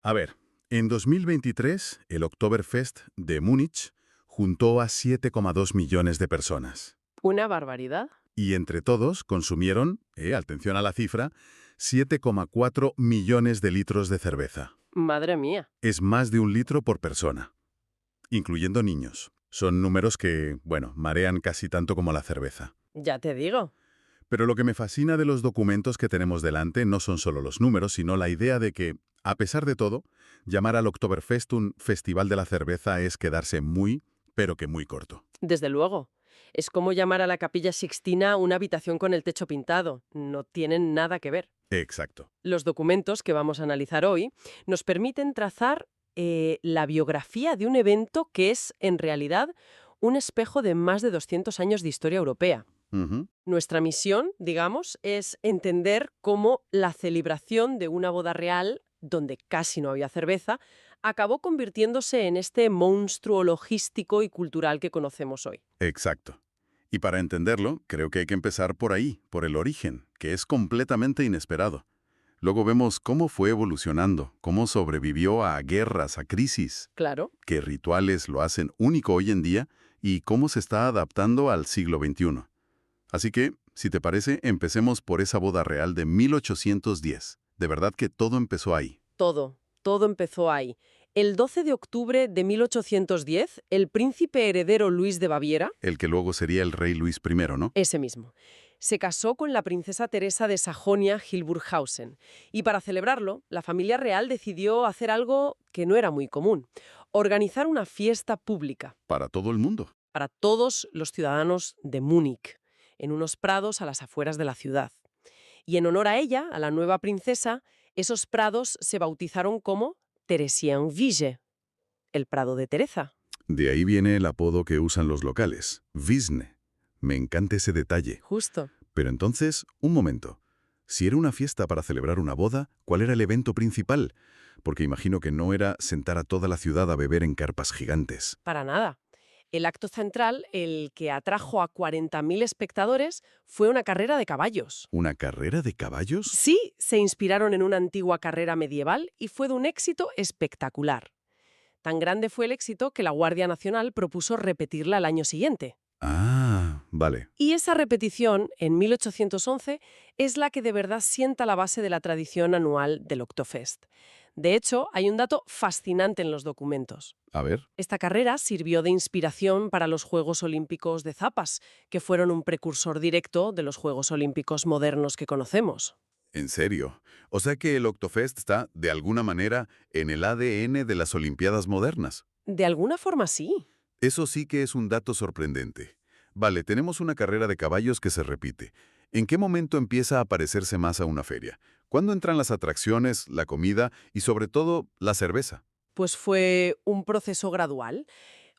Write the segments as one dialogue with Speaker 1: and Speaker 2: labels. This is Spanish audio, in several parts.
Speaker 1: A ver, en 2023, el Oktoberfest de Múnich juntó a 7,2 millones de personas.
Speaker 2: Una barbaridad.
Speaker 1: Y entre todos consumieron, atención a la cifra, 7,4 millones de litros de cerveza.
Speaker 2: Madre mía.
Speaker 1: Es más de 1 litro por persona, incluyendo niños. Son números que, bueno, marean casi tanto como la cerveza.
Speaker 2: Ya te digo.
Speaker 1: Pero lo que me fascina de los documentos que tenemos delante no son solo los números, sino la idea de que, a pesar de todo, llamar al Oktoberfest un festival de la cerveza es quedarse muy, pero que muy corto.
Speaker 2: Desde luego. Es como llamar a la Capilla Sixtina una habitación con el techo pintado. No tienen nada que ver.
Speaker 1: Exacto.
Speaker 2: Los documentos que vamos a analizar hoy nos permiten trazar la biografía de un evento que es, en realidad, un espejo de más de 200 años de historia europea.
Speaker 1: Ujú.
Speaker 2: Nuestra misión, digamos, es entender cómo la celebración de una boda real, donde casi no había cerveza, acabó convirtiéndose en este monstruo logístico y cultural que conocemos hoy.
Speaker 1: Exacto. Y para entenderlo, creo que hay que empezar por ahí, por el origen, que es completamente inesperado. Luego vemos cómo fue evolucionando, cómo sobrevivió a guerras, a crisis,
Speaker 2: Claro.
Speaker 1: qué rituales lo hacen único hoy en día y cómo se está adaptando al siglo XXI. Así que, si te parece, empecemos por esa boda real de 1810. De verdad que todo empezó ahí.
Speaker 2: Todo empezó ahí. El 12 de octubre de 1810, el príncipe heredero Luis de Baviera,
Speaker 1: El que luego sería el rey Luis I, ¿no?
Speaker 2: ese mismo, se casó con la princesa Teresa de Sajonia-Hildburghausen. Y para celebrarlo, la familia real decidió hacer algo que no era muy común: organizar una fiesta pública
Speaker 1: Para todo el mundo.
Speaker 2: para todos los ciudadanos de Múnich, en unos prados a las afueras de la ciudad. Y en honor a ella, a la nueva princesa, esos prados se bautizaron como Theresienwiese, el Prado de Teresa.
Speaker 1: De ahí viene el apodo que usan los locales, Wiesn. Me encanta ese detalle.
Speaker 2: Justo.
Speaker 1: Pero entonces, un momento. Si era una fiesta para celebrar una boda, ¿cuál era el evento principal? Porque imagino que no era sentar a toda la ciudad a beber en carpas gigantes.
Speaker 2: Para nada. El acto central, el que atrajo a 40.000 espectadores, fue una carrera de caballos.
Speaker 1: ¿Una carrera de caballos?
Speaker 2: Sí, se inspiraron en una antigua carrera medieval y fue de un éxito espectacular. Tan grande fue el éxito que la Guardia Nacional propuso repetirla al año siguiente.
Speaker 1: Ah, vale.
Speaker 2: Y esa repetición, en 1811, es la que de verdad sienta la base de la tradición anual del Oktoberfest. De hecho, hay un dato fascinante en los documentos.
Speaker 1: A ver.
Speaker 2: Esta carrera sirvió de inspiración para los Juegos Olímpicos de Zapas, que fueron un precursor directo de los Juegos Olímpicos modernos que conocemos.
Speaker 1: ¿En serio? O sea que el Oktoberfest está, de alguna manera, en el ADN de las Olimpiadas modernas.
Speaker 2: De alguna forma sí.
Speaker 1: Eso sí que es un dato sorprendente. Vale, tenemos una carrera de caballos que se repite. ¿En qué momento empieza a parecerse más a una feria? ¿Cuándo entran las atracciones, la comida y, sobre todo, la cerveza?
Speaker 2: Pues fue un proceso gradual.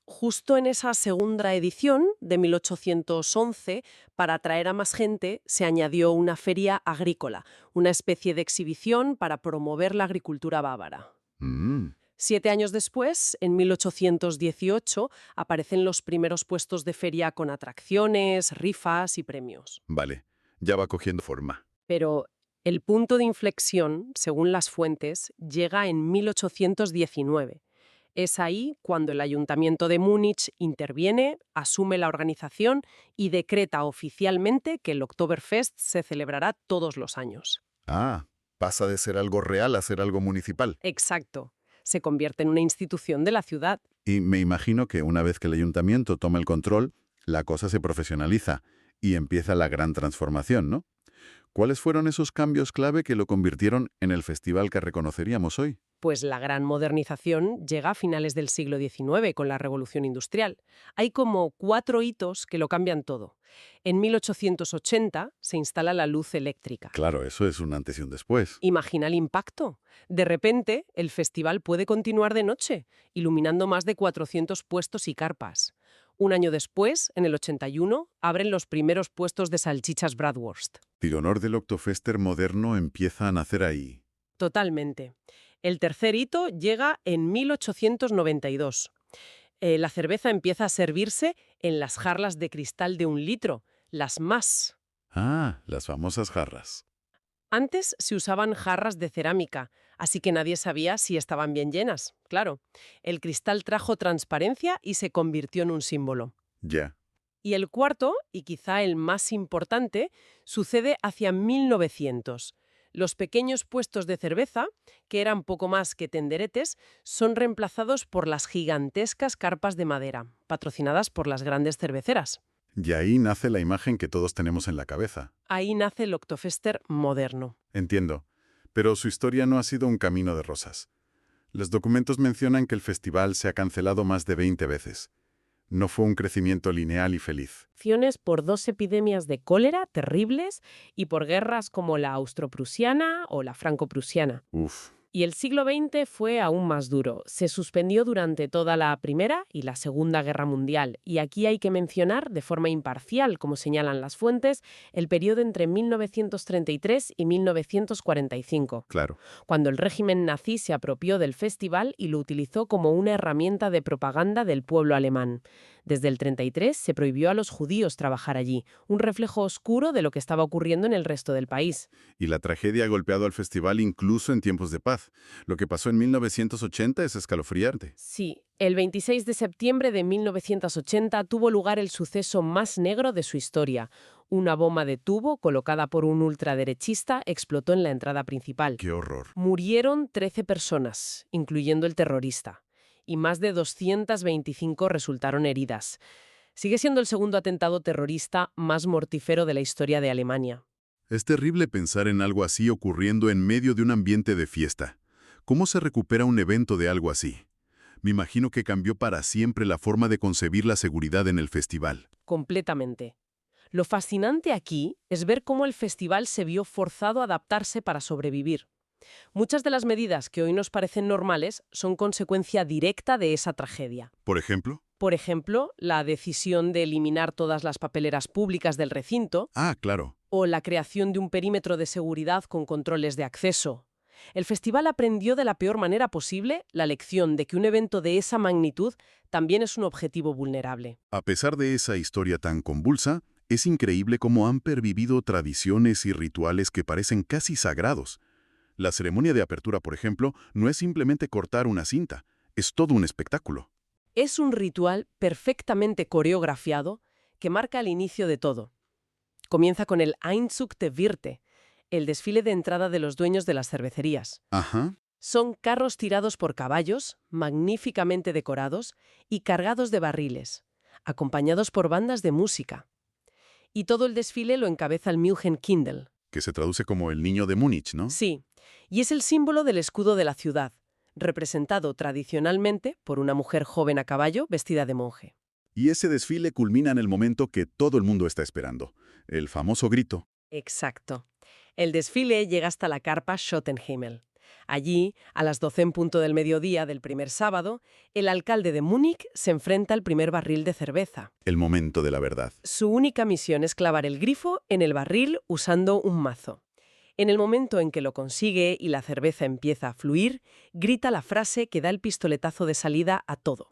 Speaker 2: Justo en esa segunda edición de 1811, para atraer a más gente, se añadió una feria agrícola, una especie de exhibición para promover la agricultura bávara.
Speaker 1: Mm,
Speaker 2: 7 años después, en 1818, aparecen los primeros puestos de feria con atracciones, rifas y premios.
Speaker 1: vale, ya va cogiendo forma.
Speaker 2: Pero el punto de inflexión, según las fuentes, llega en 1819. Es ahí cuando el Ayuntamiento de Múnich interviene, asume la organización y decreta oficialmente que el Oktoberfest se celebrará todos los años.
Speaker 1: Ah, pasa de ser algo real a ser algo municipal.
Speaker 2: Exacto. Se convierte en una institución de la ciudad.
Speaker 1: Y me imagino que una vez que el ayuntamiento toma el control, la cosa se profesionaliza y empieza la gran transformación, ¿no? ¿Cuáles fueron esos cambios clave que lo convirtieron en el festival que reconoceríamos hoy?
Speaker 2: Pues la gran modernización llega a finales del siglo XIX con la Revolución Industrial. Hay como 4 hitos que lo cambian todo. En 1880 se instala la luz eléctrica.
Speaker 1: Claro, eso es un antes y un después.
Speaker 2: Imagina el impacto. De repente, el festival puede continuar de noche, iluminando más de 400 puestos y carpas. Un año después, en el 81, abren los primeros puestos de salchichas Bratwurst.
Speaker 1: El honor del Oktoberfester moderno empieza a nacer ahí.
Speaker 2: Totalmente. El tercer hito llega en 1892. La cerveza empieza a servirse en las jarlas de cristal de 1 litro, las más.
Speaker 1: Ah, las famosas jarras.
Speaker 2: Antes se usaban jarras de cerámica, así que nadie sabía si estaban bien llenas. Claro, el cristal trajo transparencia y se convirtió en un símbolo.
Speaker 1: Ya.
Speaker 2: Y el cuarto, y quizá el más importante, sucede hacia 1900. Los pequeños puestos de cerveza, que eran poco más que tenderetes, son reemplazados por las gigantescas carpas de madera, patrocinadas por las grandes cerveceras.
Speaker 1: Y ahí nace la imagen que todos tenemos en la cabeza.
Speaker 2: Ahí nace el Oktoberfest moderno.
Speaker 1: Entiendo. Pero su historia no ha sido un camino de rosas. Los documentos mencionan que el festival se ha cancelado más de 20 veces. No fue un crecimiento lineal y feliz.
Speaker 2: Por dos epidemias de cólera terribles y por guerras como la austro-prusiana o la franco-prusiana.
Speaker 1: Uf.
Speaker 2: Y el siglo XX fue aún más duro. Se suspendió durante toda la Primera y la Segunda Guerra Mundial. Y aquí hay que mencionar, de forma imparcial, como señalan las fuentes, el periodo entre 1933 y 1945,
Speaker 1: Claro.
Speaker 2: cuando el régimen nazi se apropió del festival y lo utilizó como una herramienta de propaganda del pueblo alemán. Desde el 33 se prohibió a los judíos trabajar allí, un reflejo oscuro de lo que estaba ocurriendo en el resto del país.
Speaker 1: Y la tragedia ha golpeado al festival incluso en tiempos de paz. Lo que pasó en 1980 es escalofriante.
Speaker 2: Sí, el 26 de septiembre de 1980 tuvo lugar el suceso más negro de su historia. Una bomba de tubo colocada por un ultraderechista explotó en la entrada principal.
Speaker 1: ¡Qué horror!
Speaker 2: Murieron 13 personas, incluyendo el terrorista, y más de 225 resultaron heridas. Sigue siendo el segundo atentado terrorista más mortífero de la historia de Alemania.
Speaker 1: Es terrible pensar en algo así ocurriendo en medio de un ambiente de fiesta. ¿Cómo se recupera un evento de algo así? Me imagino que cambió para siempre la forma de concebir la seguridad en el festival.
Speaker 2: Completamente. Lo fascinante aquí es ver cómo el festival se vio forzado a adaptarse para sobrevivir. Muchas de las medidas que hoy nos parecen normales son consecuencia directa de esa tragedia.
Speaker 1: ¿Por ejemplo?
Speaker 2: Por ejemplo, la decisión de eliminar todas las papeleras públicas del recinto
Speaker 1: Ah, claro.
Speaker 2: o la creación de un perímetro de seguridad con controles de acceso. El festival aprendió de la peor manera posible la lección de que un evento de esa magnitud también es un objetivo vulnerable.
Speaker 1: A pesar de esa historia tan convulsa, es increíble cómo han pervivido tradiciones y rituales que parecen casi sagrados. La ceremonia de apertura, por ejemplo, no es simplemente cortar una cinta, es todo un espectáculo.
Speaker 2: Es un ritual perfectamente coreografiado que marca el inicio de todo. Comienza con el Einzug der Wirte, el desfile de entrada de los dueños de las cervecerías.
Speaker 1: Ajá.
Speaker 2: Son carros tirados por caballos, magníficamente decorados y cargados de barriles, acompañados por bandas de música. Y todo el desfile lo encabeza el München-Kindl.
Speaker 1: Que se traduce como el niño de Múnich, ¿no?
Speaker 2: Sí, y es el símbolo del escudo de la ciudad, representado tradicionalmente por una mujer joven a caballo vestida de monje.
Speaker 1: Y ese desfile culmina en el momento que todo el mundo está esperando, el famoso grito.
Speaker 2: Exacto. El desfile llega hasta la carpa Schottenhimmel. Allí, a las 12 en punto del mediodía del primer sábado, el alcalde de Múnich se enfrenta al primer barril de cerveza.
Speaker 1: El momento de la verdad.
Speaker 2: Su única misión es clavar el grifo en el barril usando un mazo. En el momento en que lo consigue y la cerveza empieza a fluir, grita la frase que da el pistoletazo de salida a todo.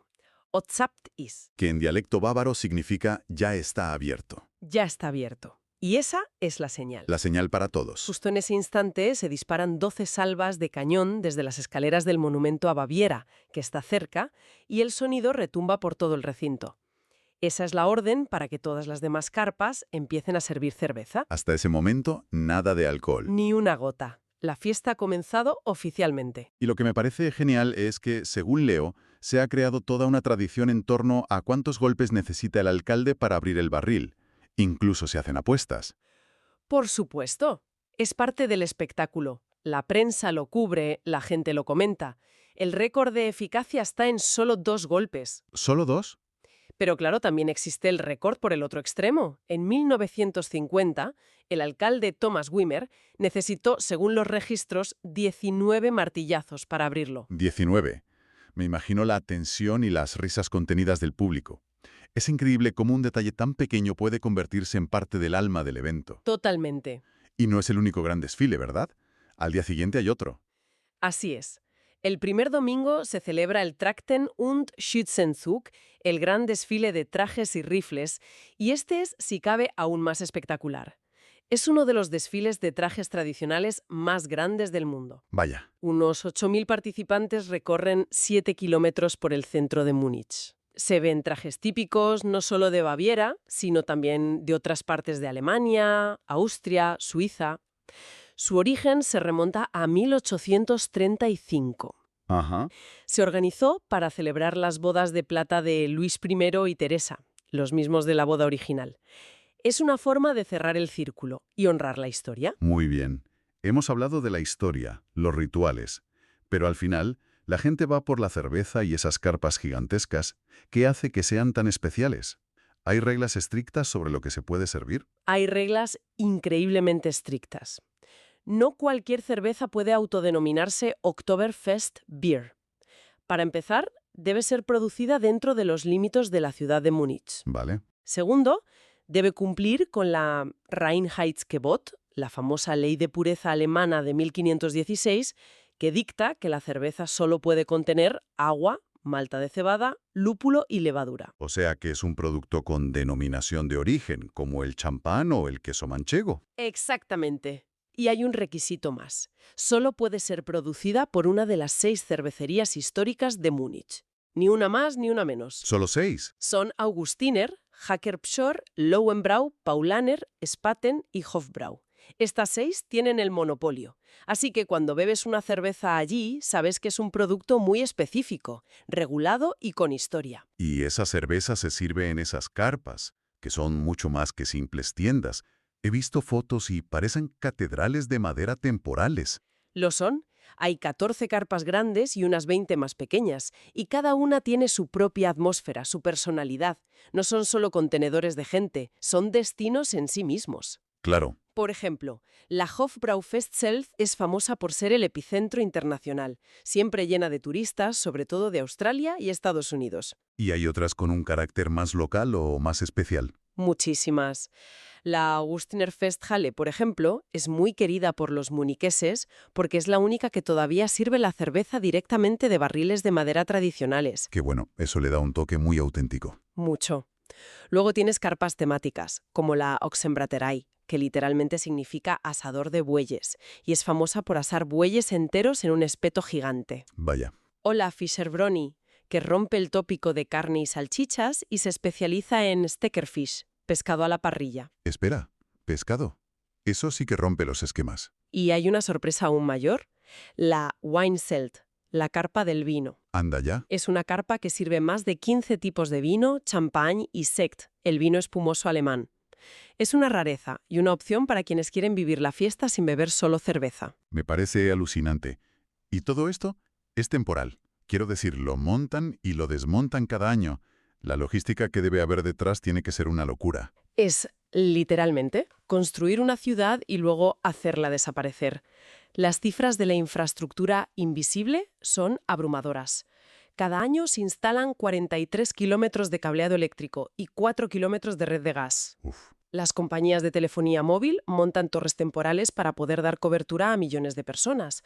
Speaker 2: Otzapt is.
Speaker 1: Que en dialecto bávaro significa ya está abierto.
Speaker 2: Ya está abierto. Y esa es la señal.
Speaker 1: La señal para todos.
Speaker 2: Justo en ese instante se disparan 12 salvas de cañón desde las escaleras del monumento a Baviera, que está cerca, y el sonido retumba por todo el recinto. Esa es la orden para que todas las demás carpas empiecen a servir cerveza.
Speaker 1: Hasta ese momento, nada de alcohol.
Speaker 2: Ni una gota. La fiesta ha comenzado oficialmente.
Speaker 1: Y lo que me parece genial es que, según leo, se ha creado toda una tradición en torno a cuántos golpes necesita el alcalde para abrir el barril. Incluso se hacen apuestas.
Speaker 2: Por supuesto. Es parte del espectáculo. La prensa lo cubre, la gente lo comenta. El récord de eficacia está en solo 2 golpes.
Speaker 1: ¿Solo 2?
Speaker 2: Pero claro, también existe el récord por el otro extremo. En 1950, el alcalde Thomas Wimmer necesitó, según los registros, 19 martillazos para abrirlo.
Speaker 1: 19. Me imagino la tensión y las risas contenidas del público. Es increíble cómo un detalle tan pequeño puede convertirse en parte del alma del evento.
Speaker 2: Totalmente.
Speaker 1: Y no es el único gran desfile, ¿verdad? Al día siguiente hay otro.
Speaker 2: Así es. El primer domingo se celebra el Trachten- und Schützenzug, el gran desfile de trajes y rifles, y este es, si cabe, aún más espectacular. Es uno de los desfiles de trajes tradicionales más grandes del mundo.
Speaker 1: Vaya,
Speaker 2: Unos 8.000 participantes recorren 7 kilómetros por el centro de Múnich. Se ven trajes típicos no solo de Baviera, sino también de otras partes de Alemania, Austria, Suiza. Su origen se remonta a 1835.
Speaker 1: ajá,
Speaker 2: Se organizó para celebrar las bodas de plata de Luis I y Teresa, los mismos de la boda original. Es una forma de cerrar el círculo y honrar la historia.
Speaker 1: muy bien. Hemos hablado de la historia, los rituales, pero al final, la gente va por la cerveza y esas carpas gigantescas. ¿Qué hace que sean tan especiales? ¿Hay reglas estrictas sobre lo que se puede servir?
Speaker 2: Hay reglas increíblemente estrictas. No cualquier cerveza puede autodenominarse Oktoberfest Beer. Para empezar, debe ser producida dentro de los límites de la ciudad de Múnich.
Speaker 1: Vale.
Speaker 2: Segundo, debe cumplir con la Reinheitsgebot, la famosa ley de pureza alemana de 1516, que dicta que la cerveza solo puede contener agua, malta de cebada, lúpulo y levadura.
Speaker 1: O sea que es un producto con denominación de origen, como el champán o el queso manchego.
Speaker 2: Exactamente. Y hay un requisito más. Solo puede ser producida por una de las 6 cervecerías históricas de Múnich. Ni una más ni una menos.
Speaker 1: ¿Solo 6?
Speaker 2: Son Augustiner, Hacker-Pschorr, Löwenbräu, Paulaner, Spaten y Hofbrau. Estas 6 tienen el monopolio. Así que cuando bebes una cerveza allí, sabes que es un producto muy específico, regulado y con historia.
Speaker 1: Y esa cerveza se sirve en esas carpas, que son mucho más que simples tiendas. He visto fotos y parecen catedrales de madera temporales.
Speaker 2: Lo son. Hay 14 carpas grandes y unas 20 más pequeñas, y cada una tiene su propia atmósfera, su personalidad. No son solo contenedores de gente, son destinos en sí mismos.
Speaker 1: Claro.
Speaker 2: Por ejemplo, la Hofbraufest Self es famosa por ser el epicentro internacional, siempre llena de turistas, sobre todo de Australia y Estados Unidos.
Speaker 1: ¿Y hay otras con un carácter más local o más especial?
Speaker 2: Muchísimas. La Augustiner Festhalle, por ejemplo, es muy querida por los muniqueses porque es la única que todavía sirve la cerveza directamente de barriles de madera tradicionales.
Speaker 1: Que bueno, eso le da un toque muy auténtico.
Speaker 2: Mucho. Luego tienes carpas temáticas, como la Ochsenbraterei, que literalmente significa asador de bueyes, y es famosa por asar bueyes enteros en un espeto gigante.
Speaker 1: Vaya.
Speaker 2: O la Fischerbroni, que rompe el tópico de carne y salchichas y se especializa en Steckerfisch, pescado a la parrilla.
Speaker 1: Espera, ¿pescado? Eso sí que rompe los esquemas.
Speaker 2: Y hay una sorpresa aún mayor, la Weinzelt, la carpa del vino.
Speaker 1: Anda ya.
Speaker 2: Es una carpa que sirve más de 15 tipos de vino, champán y sekt, el vino espumoso alemán. Es una rareza y una opción para quienes quieren vivir la fiesta sin beber solo cerveza.
Speaker 1: Me parece alucinante. Y todo esto es temporal. Quiero decir, lo montan y lo desmontan cada año. La logística que debe haber detrás tiene que ser una locura.
Speaker 2: Es, literalmente, construir una ciudad y luego hacerla desaparecer. Las cifras de la infraestructura invisible son abrumadoras. Cada año se instalan 43 kilómetros de cableado eléctrico y 4 kilómetros de red de gas.
Speaker 1: Uf.
Speaker 2: Las compañías de telefonía móvil montan torres temporales para poder dar cobertura a millones de personas.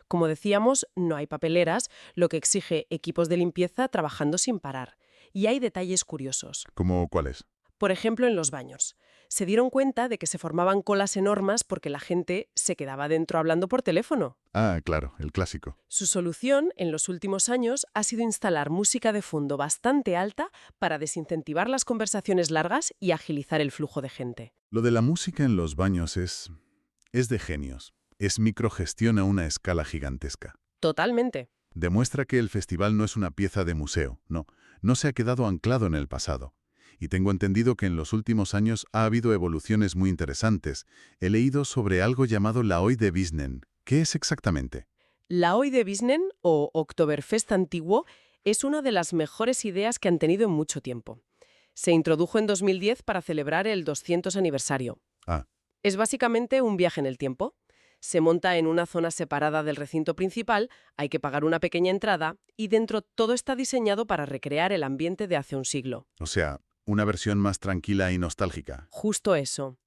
Speaker 2: Como decíamos, no hay papeleras, lo que exige equipos de limpieza trabajando sin parar. Y hay detalles curiosos.
Speaker 1: ¿Cómo cuáles?
Speaker 2: Por ejemplo, en los baños. Se dieron cuenta de que se formaban colas enormes porque la gente se quedaba dentro hablando por teléfono.
Speaker 1: Ah, claro, el clásico.
Speaker 2: Su solución, en los últimos años, ha sido instalar música de fondo bastante alta para desincentivar las conversaciones largas y agilizar el flujo de gente.
Speaker 1: Lo de la música en los baños es de genios. Es microgestión a una escala gigantesca.
Speaker 2: Totalmente.
Speaker 1: Demuestra que el festival no es una pieza de museo, no se ha quedado anclado en el pasado. Y tengo entendido que en los últimos años ha habido evoluciones muy interesantes. He leído sobre algo llamado la Hoy de Wiesnen. ¿Qué es exactamente?
Speaker 2: La Hoy de Wiesnen, o Oktoberfest antiguo, es una de las mejores ideas que han tenido en mucho tiempo. Se introdujo en 2010 para celebrar el 200 aniversario.
Speaker 1: Ah.
Speaker 2: Es básicamente un viaje en el tiempo. Se monta en una zona separada del recinto principal, hay que pagar una pequeña entrada y dentro todo está diseñado para recrear el ambiente de hace un siglo.
Speaker 1: O sea, una versión más tranquila y nostálgica.
Speaker 2: Justo eso.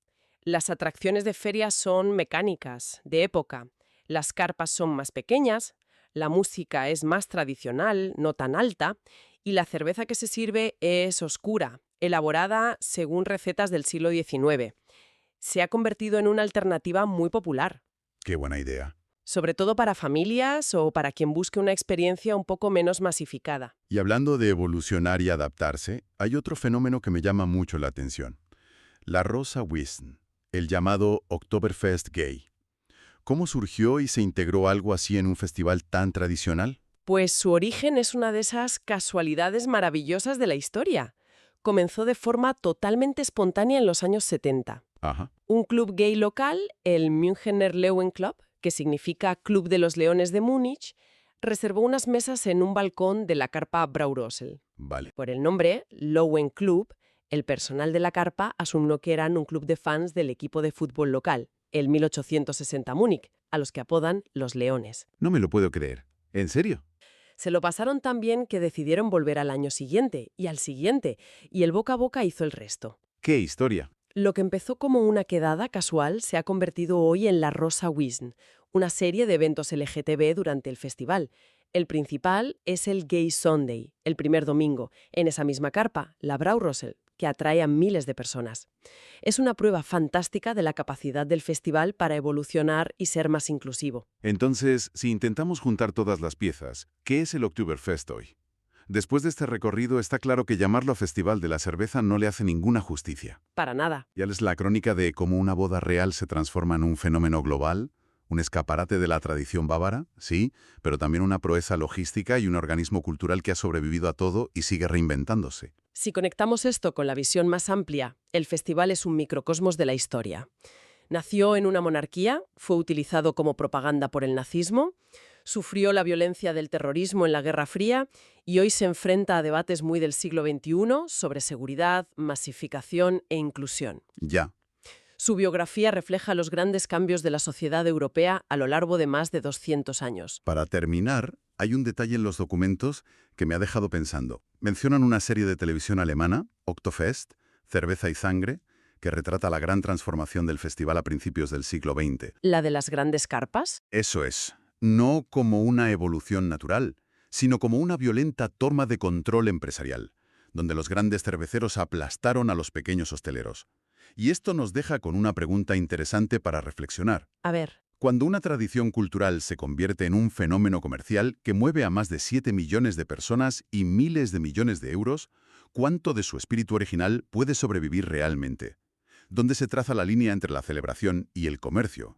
Speaker 2: Las atracciones de feria son mecánicas, de época. Las carpas son más pequeñas, la música es más tradicional, no tan alta, y la cerveza que se sirve es oscura, elaborada según recetas del siglo XIX. se ha convertido en una alternativa muy popular,
Speaker 1: Qué buena idea.
Speaker 2: sobre todo para familias o para quien busque una experiencia un poco menos masificada.
Speaker 1: Y hablando de evolucionar y adaptarse, hay otro fenómeno que me llama mucho la atención. La Rosa Wiesn, el llamado Oktoberfest gay. ¿Cómo surgió y se integró algo así en un festival tan tradicional?
Speaker 2: Pues su origen es una de esas casualidades maravillosas de la historia. Comenzó de forma totalmente espontánea en los años 70.
Speaker 1: Ajá,
Speaker 2: Un club gay local, el Münchener Löwenclub, que significa Club de los Leones de Múnich, reservó unas mesas en un balcón de la carpa Braurosel.
Speaker 1: vale.
Speaker 2: Por el nombre, Löwenclub, el personal de la carpa asumió que eran un club de fans del equipo de fútbol local, el 1860 Múnich, a los que apodan los Leones.
Speaker 1: No me lo puedo creer. ¿En serio?
Speaker 2: Se lo pasaron tan bien que decidieron volver al año siguiente y al siguiente, y el boca a boca hizo el resto.
Speaker 1: ¡Qué historia!
Speaker 2: Lo que empezó como una quedada casual se ha convertido hoy en la Rosa Wiesn, una serie de eventos LGTB durante el festival. El principal es el Gay Sunday, el primer domingo, en esa misma carpa, la Braurosel, que atrae a miles de personas. Es una prueba fantástica de la capacidad del festival para evolucionar y ser más inclusivo.
Speaker 1: Entonces, si intentamos juntar todas las piezas, ¿qué es el Oktoberfest hoy? Después de este recorrido, está claro que llamarlo Festival de la Cerveza no le hace ninguna justicia.
Speaker 2: Para nada.
Speaker 1: Ya es la crónica de cómo una boda real se transforma en un fenómeno global, un escaparate de la tradición bávara, sí, pero también una proeza logística y un organismo cultural que ha sobrevivido a todo y sigue reinventándose.
Speaker 2: Si conectamos esto con la visión más amplia, el festival es un microcosmos de la historia. Nació en una monarquía, fue utilizado como propaganda por el nazismo, sufrió la violencia del terrorismo en la Guerra Fría y hoy se enfrenta a debates muy del siglo XXI sobre seguridad, masificación e inclusión.
Speaker 1: Ya.
Speaker 2: Su biografía refleja los grandes cambios de la sociedad europea a lo largo de más de 200 años.
Speaker 1: Para terminar, hay un detalle en los documentos que me ha dejado pensando. Mencionan una serie de televisión alemana, Oktoberfest, Cerveza y Sangre, que retrata la gran transformación del festival a principios del siglo XX.
Speaker 2: ¿La de las grandes carpas?
Speaker 1: Eso es, no como una evolución natural, sino como una violenta toma de control empresarial, donde los grandes cerveceros aplastaron a los pequeños hosteleros. Y esto nos deja con una pregunta interesante para reflexionar.
Speaker 2: A ver,
Speaker 1: Cuando una tradición cultural se convierte en un fenómeno comercial que mueve a más de 7 millones de personas y miles de millones de euros, ¿cuánto de su espíritu original puede sobrevivir realmente? ¿Dónde se traza la línea entre la celebración y el comercio?